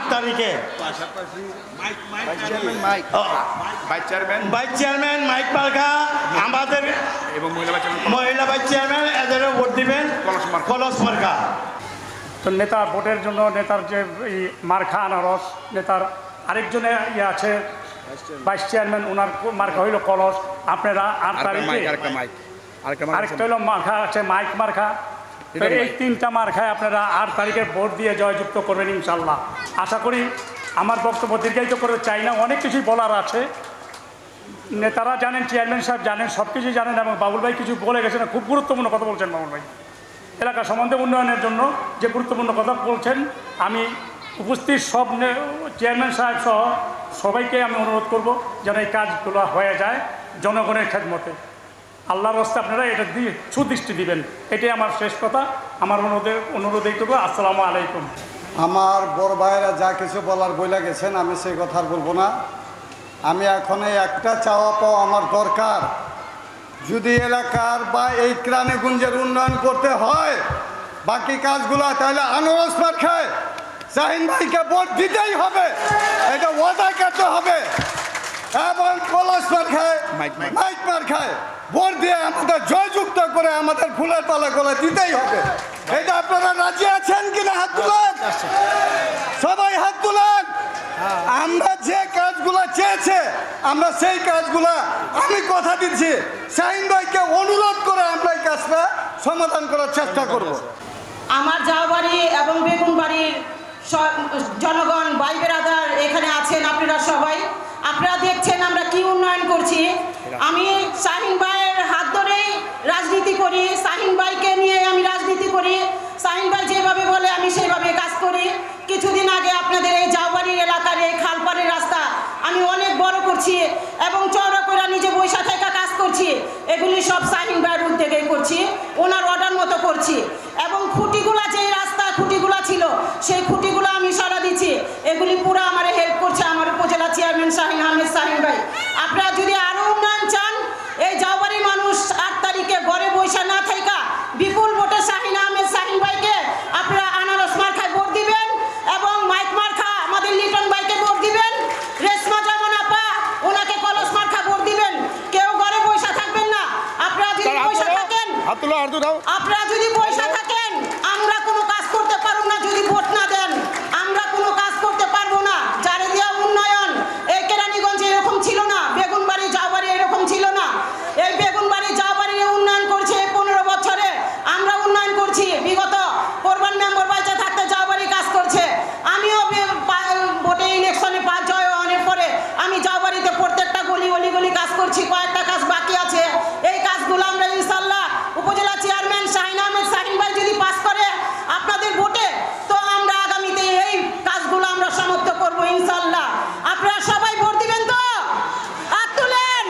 8 তারিখে vice chairman mic পালকা আমাদের এবং মহিলা ভাইস চেয়ারম্যান এদেরও ভোট দিবেন কলস মার্কা। তো নেতা ভোটের জন্য নেতার যে মার্কা আনারস, নেতার আরেকজনে আছে ভাইস চেয়ারম্যান, ওনার মার্কা হইল কলস। আপনারা 8 তারিখে আরেকটা হইল মার্কা আছে মাইক মার্কা। এই 3টা মার্কায় আপনারা 8 তারিখে ভোট দিয়ে জয়যুক্ত করবেন ইনশাল্লাহ। আশা করি আমার বক্তব্য দীর্ঘায়িত করে চাই না, অনেক কিছুই বলার আছে। নেতারা জানেন, চেয়ারম্যান সাহেব জানেন, সব কিছুই জানেন এবং বাবুল ভাই কিছু বলে গেছেন, খুব গুরুত্বপূর্ণ কথা বলছেন বাবুল ভাই। এলাকা সম্বন্ধে উন্নয়নের জন্য যে গুরুত্বপূর্ণ কথা বলছেন, আমি উপস্থিত সব চেয়ারম্যান সাহেব সহ সবাইকে আমি অনুরোধ করব যেন এই কাজগুলো হয়ে যায় জনগণের খেদমতে। আল্লাহর রাস্তে আপনারা এটা দিয়ে সুদৃষ্টি দিবেন, এটাই আমার শেষ কথা। আমার অনুরোধ এইটুকু। আসসালামু আলাইকুম। আমার বড় ভাইয়েরা যা কিছু বলার বইলা গেছেন, আমি সেই কথা আর বলবো না। আমি এখন এই একটা চাওয়া পাওয়া আমার দরকার, যদি এলাকার বা এই ক্রানীগঞ্জের উন্নয়ন করতে হয় বাকি কাজগুলো, তাহলে আনারস মার্কায় শাহিন ভাইকে ভোট দিতেই হবে, এটা ওয়াদা করতে হবে। এবং কলস মার্কায় মাইক মার্কায় ভোট দিয়ে আমাদের জয়যুক্ত করে আমাদের ফুলের পালাগুলো দিতেই হবে। এটা আপনারা রাজি আছেন কিনা? হাত তুলেন, সবাই হাত তুলেন। আমরা যে কাজগুলো চেয়েছে আমরা সেই কাজগুলা, আমি কথা দিচ্ছি শাহিন ভাইকে অনুরোধ করে আমরা এই কাজটা সমাধান করার চেষ্টা করব। আমার জাওবাড়ি এবং বেগুনবাড়ির জনগণ ভাই বেরাদার এখানে আছেন, আপনারা সবাই আপনারা দেখছেন আমরা কি উন্নয়ন করছি। আমি শাহিন ভাইয়ের হাত ধরেই রাজনীতি করি, শাহিন ভাইকে নিয়ে আমি রাজনীতি করি। শাহিন ভাই যেভাবে বলে আমি সেইভাবে কাজ করি। কিছুদিন আগে আপনাদের এই জাওবাড়ির এলাকার এই খালপাড়ের রাস্তা আমি অনেক বড় করছি এবং চওড়া করে নিজে বৈশা থেকে কাজ করছি। এগুলি সব শাহিন ভাইয়ের উদ্যোগেই করছি, ওনার অর্ডার মতো করছি। এবং খুঁটিগুলা যে রাস্তা খুঁটিগুলা ছিল সেই খুঁটিগুলো আমি সারা দিচ্ছি, এগুলি পুরো আমার হেল্প করছে আমার উপজেলা চেয়ারম্যান শাহিন আহমেদ শাহিন ভাই। আপনারা যদি আরও উন্নয়ন চান, এই জাওবাড়ির মানুষ 8 তারিখে ঘরে বৈশা না থাকা বিপুল ভোটে শাহিন আহমেদ শাহিন ভাইকে আপনারা আনারস মার্কায় ভোট দিবেন এবং মাইক মার্কা আমাদের লিটন ভাইকে ভোট দিবেন। রেশমা জামান আপা ওনাকে কলস মার্কা ভোট দিবেন। কেউ ঘরে বৈশা থাকবেন না। আপনারা যদি বৈশা থাকেন, আপনারা যদি বৈশা থাকেন আমরা কোনো কাজ করতে পারবো না। যদি ভোট না দেন আমরা কোনো কাজ করতে পারবো না। যারে দিয়া উন্নয়ন এই কেরানীগঞ্জে এরকম ছিল না, বেগুনবাড়ি জাওবাড়ি এরকম ছিল না। এই বেগুনবাড়ি জাওবাড়ি উন্নয়ন করছে 15 বছরে, আমরা উন্নয়ন করছি। বিগত কোরবান মেম্বার বাইচা থাকতে জাওবাড়ি কাজ করছে। আমিও ভোটে ইলেকশনে জয় হওয়ার পরে আমি জাওবাড়িতে প্রত্যেকটা গলি গলি কাজ করছি, কয়েকটা কাজ বাকি আছে। এই কাজগুলো আমরা ইনশাল্লাহ উপজেলা চেয়ারম্যান শাহিন আহমেদ শাহিন ভাই যদি পাস করে আপনাদের ভোটে, তো আমরা আগামীতে এই কাজগুলো আমরা সমাপ্ত করবো ইনশাল্লাহ। আপনারা সবাই ভোট দিবেন তো? হাত তুলেন,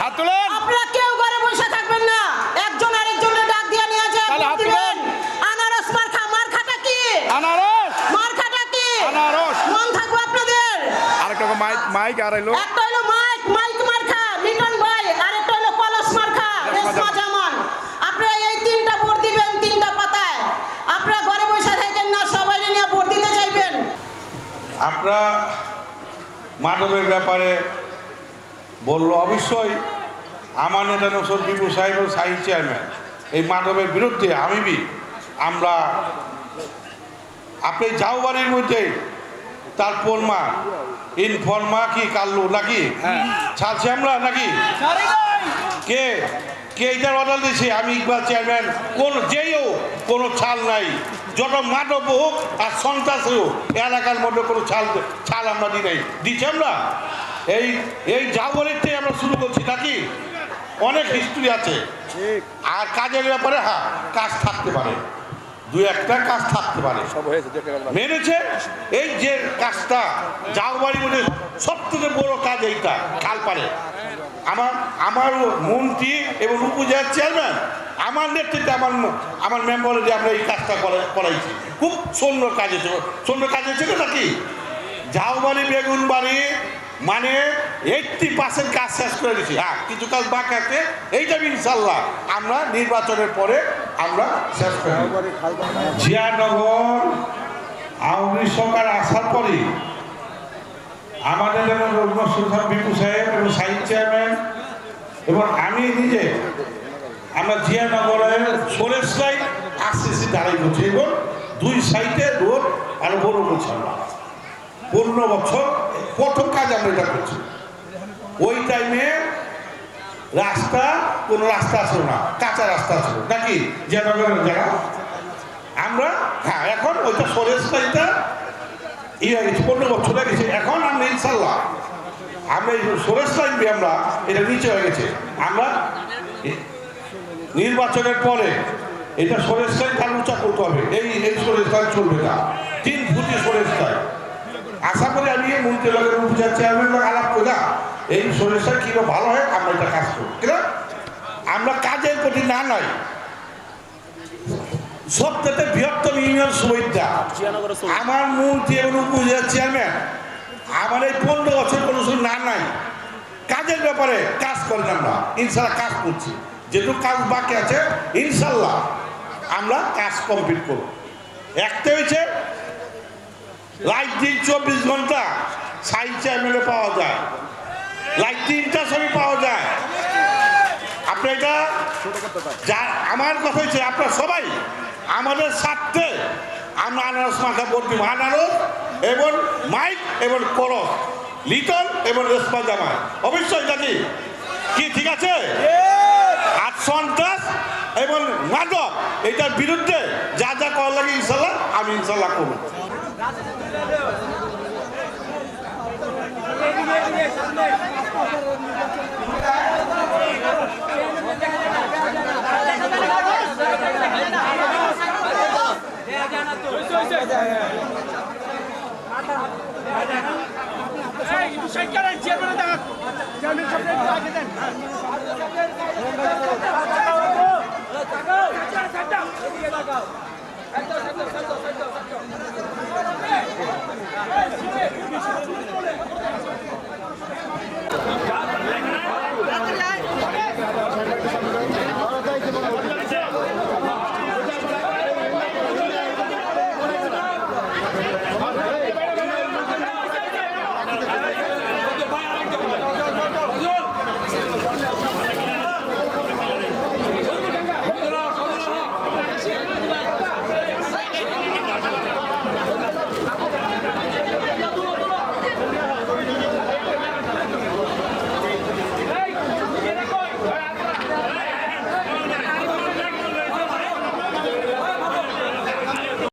হাত তুলেন। আপনারা কেউ ঘরে বসে থাকবেন না, একজন আরেকজনের ডাক দিয়ে নিয়ে যায় ভোট দিবেন। আনারস মার্কা, মার্কাটা কি? আনারস মার্কাটা কি? আনারস। মন থাকবো আপনাদের। আরেকটা মাইক আর এলো একটা হলো মাইক মার্কা লিটন ভাই, আরেকটা হলো কলস মার্কা রেশমা জামান। আপনারা এই 3টা ভোট দিবেন, 3টা পাতায়। আপনারা ঘরে বসে থাকেন না, সবাই নিয়ে ভোট দিতে চাইবেন। আপনারা মাদকের ব্যাপারে বললো, অবশ্যই আমার নেতা নসর বিপু সাহেব ও সাহিদ চেয়ারম্যান এই মাদকের বিরুদ্ধে আমরা আপনি জাওবাড়ির মধ্যে তার পরমা ইনফরমা কি কাল্লু নাকি ছাড়ছি আমরা নাকি কে কে এটার অর্ডার দিয়েছে? আমি ইকবাল চেয়ারম্যান। যেও কোনো ছাল নাই, যত মাদক হোক আর সন্ত্রাস হোক এলাকার মধ্যে কোনো ছাল আমরা দিই নাই, দিচ্ছি আমরা। এই জাওবাড়িতে আমরা শুরু করছি নাকি, অনেক হিস্ট্রি আছে। আর কাজের ব্যাপারে কাজ থাকতে পারে, 2-1টা কাজ থাকতে পারে, মেনেছে। এই যে কাজটা জাওবাড়ি মধ্যে সবথেকে বড় কাজ এইটা খালপাড়ে। আমার মন্ত্রী এবং উপজেলার চেয়ারম্যান আমার নেতৃত্বে আমার মেম্বারে যে আমরা এই কাজটা করাইছি, খুব সুন্দর কাজ হয়েছে। সুন্দর কাজ হয়েছিল নাকি? জাওবাড়ি বেগুনবাড়ি মানে 80% কাজ শেষ করে দিচ্ছি। কিছু কাজ বাকি আছে, এইটা ইনশাল্লাহ আমরা নির্বাচনের পরে আমরা শেষ করি। জিয়ানগর আওয়ামী সরকার আসার পরে আমাদের যেমন সুলতান বিপু সাহেব এবং সাহিদ চেয়ারম্যান এবং আমি নিজে আমরা জিয়ানগরের সোরেশ লাইন আরসিসি দাঁড়াই করছি এবং 2 সাইডে রোড আরো বড় করছি আমরা 15 বছর প্রথম কাজ আমরা এটা করছি। ওই টাইমে কোনো রাস্তা ছিল না, কাঁচা রাস্তা ছিল নাকি জিয়ানগরের জায়গা আমরা হ্যাঁ এখন ওইটা সোরেশ লাইনটা হয়ে গেছে 15 বছর হয়ে গেছে। এখন আমরা ইনশাল্লাহ আমরা এই সোরেশ লাইন দিয়ে আমরা এটা নিচে হয়ে গেছে। আমরা নির্বাচনের পরে এটা সোরেশ লাইন তার উঁচা করতে হবে, এই সোরেশ লাইন চলবে না, 3 ফুটি সোরেশ লাইন। আশা করি আমি মন্ত্রী লগের উপজেলা চেয়ারম্যান আলাপ করে এই সোরেশ লাইন কীভাবে ভালো হয় আমরা এটা কাজ করব। কিনা আমরা কাজের প্রতি না নয় সবথেকে বৃহত্তম ইউনিয়ন সুবিধা আমার মন্ত্রী এবং উপজেলা চেয়ারম্যান আমার এই 15 বছর কোনো না নাই কাজের ব্যাপারে কাজ করেন। আমরা ইনশাল্লাহ কাজ করছি, যেটুকু কাজ বাকি আছে ইনশাল্লাহ আমরা কাজ কমপ্লিট করব। একটা হয়েছে লাইট দিন 24 ঘন্টা সাইড চেয়ারম্যানে পাওয়া যায়, লাইট 3টার সময় পাওয়া যায়। আপনি এটা যা আমার কথা হচ্ছে আপনার সবাই আমাদের স্বার্থে আমরা আনারস মাখা ভোট দিব, আনারস এবং মাইক এবং করস লিটন এবং রেশমা জামাই অবশ্যই জানি কি ঠিক আছে। আর সন্ত্রাস এবং মাদক এটার বিরুদ্ধে যা যা করার লাগে ইনশাল্লাহ আমি ইনশাল্লাহ করব।